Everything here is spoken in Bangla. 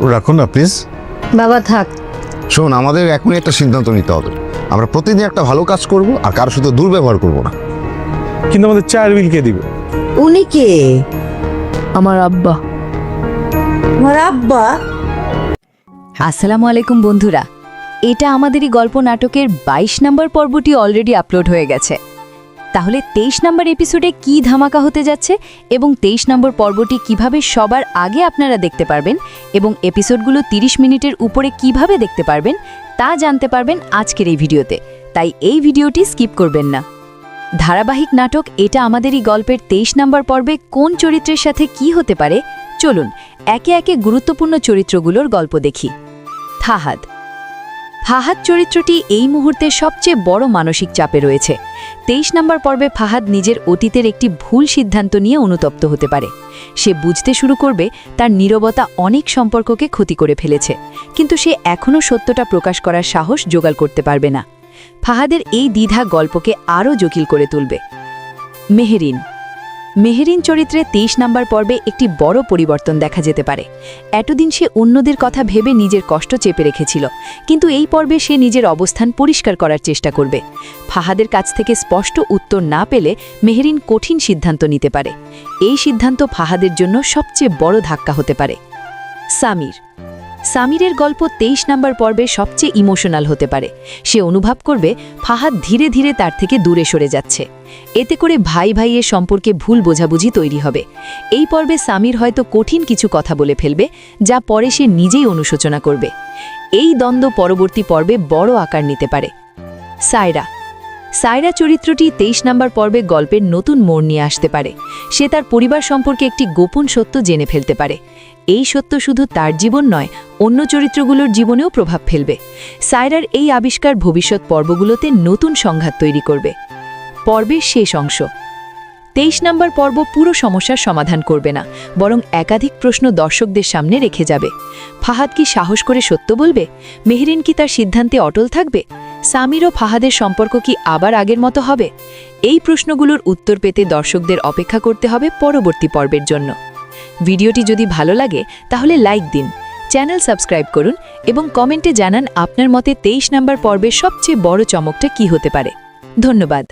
রাখুন না প্লিজ। বাবা থাক। শোন, আমাদের এখনই একটা সিদ্ধান্ত নিতে হবে। আমরা প্রতিদিন একটা ভালো কাজ করব আর কারোর সাথে দুর্ব্যবহার করব না। কিন্তু আমাদের চায়ের বিল কে দিবে? উনি কে? আমার আব্বা। আমার আব্বা? আসসালামু আলাইকুম বন্ধুরা, এটা আমাদেরই গল্প নাটকের 22 নম্বর পর্বটি অলরেডি আপলোড হয়ে গেছে। তাহলে 23 নম্বর এপিসোডে কি ধামাকা হতে যাচ্ছে এবং 23 নম্বর পর্বটি কিভাবে সবার আগে আপনারা দেখতে পারবেন এবং এপিসোডগুলো 30 মিনিটের উপরে কিভাবে দেখতে পারবেন তা জানতে পারবেন আজকের এই ভিডিওতে। তাই এই ভিডিওটি স্কিপ করবেন না। ধারাবাহিক নাটক এটা আমাদেরই গল্পের 23 নম্বর পর্বে কোন চরিত্রের সাথে কি হতে পারে, চলুন একে একে গুরুত্বপূর্ণ চরিত্রগুলোর গল্প দেখি। ফাহাদ। ফাহাদ চরিত্রটি এই মুহূর্তে সবচেয়ে বড় মানসিক চাপে রয়েছে। 23 নম্বর পর্বে ফাহাদ নিজের অতীতের একটি ভুল সিদ্ধান্ত নিয়ে অনুতপ্ত হতে পারে। সে বুঝতে শুরু করবে তার নীরবতা অনেক সম্পর্ককে ক্ষতি করে ফেলেছে, কিন্তু সে এখনও সত্যটা প্রকাশ করার সাহস জোগাড় করতে পারবে না। ফাহাদের এই দ্বিধা গল্পকে আরও জটিল করে তুলবে। মেহেরিন। মেহেরিন চরিত্রে 23 নম্বর পর্বে একটি বড় পরিবর্তন দেখা যেতে পারে। এতদিন সে অন্যদের কথা ভেবে নিজের কষ্ট চেপে রেখেছিল, কিন্তু এই পর্বে সে নিজের অবস্থান পরিষ্কার করার চেষ্টা করবে। ফাহাদের কাছ থেকে স্পষ্ট উত্তর না পেলে মেহেরিন কঠিন সিদ্ধান্ত নিতে পারে। এই সিদ্ধান্ত ফাহাদের জন্য সবচেয়ে বড় ধাক্কা হতে পারে। সামির। সামিরের গল্প 23 নম্বর পর্বে সবচেয়ে ইমোশনাল হতে পারে। সে অনুভব করবে ফাহাদ ধীরে ধীরে তার থেকে দূরে সরে যাচ্ছে। এতে করে ভাই ভাইয়ের সম্পর্কে ভুল বোঝাবুঝি তৈরি হবে। এই পর্বে সামির হয়তো কঠিন কিছু কথা বলে ফেলবে, যা পরে সে নিজেই অনুশোচনা করবে। এই দ্বন্দ্ব পরবর্তী পর্বে বড় আকার নিতে পারে। সায়রা। সায়রা চরিত্রটি 23 নম্বর পর্বে গল্পের নতুন মোড় নিয়ে আসতে পারে। সে তার পরিবার সম্পর্কে একটি গোপন সত্য জেনে ফেলতে পারে। এই সত্য শুধু তার জীবন নয়, অন্য চরিত্রগুলোর জীবনেও প্রভাব ফেলবে। সায়রার এই আবিষ্কার ভবিষ্যৎ পর্বগুলোতে নতুন সংঘাত তৈরি করবে। পর্বের শেষ অংশ। 23 নম্বর পর্ব পুরো সমস্যার সমাধান করবে না, বরং একাধিক প্রশ্ন দর্শকদের সামনে রেখে যাবে। ফাহাদ কি সাহস করে সত্য বলবে? মেহরিন কি তার সিদ্ধান্তে অটল থাকবে? সামির ও ফাহাদের সম্পর্ক কি আবার আগের মতো হবে? এই প্রশ্নগুলোর উত্তর পেতে দর্শকদের অপেক্ষা করতে হবে পরবর্তী পর্বের জন্য। ভিডিওটি যদি ভালো লাগে তাহলে লাইক দিন, চ্যানেল সাবস্ক্রাইব করুন এবং কমেন্টে জানান আপনার মতে 23 নম্বর পর্বের সবচেয়ে বড় চমকটা কি হতে পারে। ধন্যবাদ।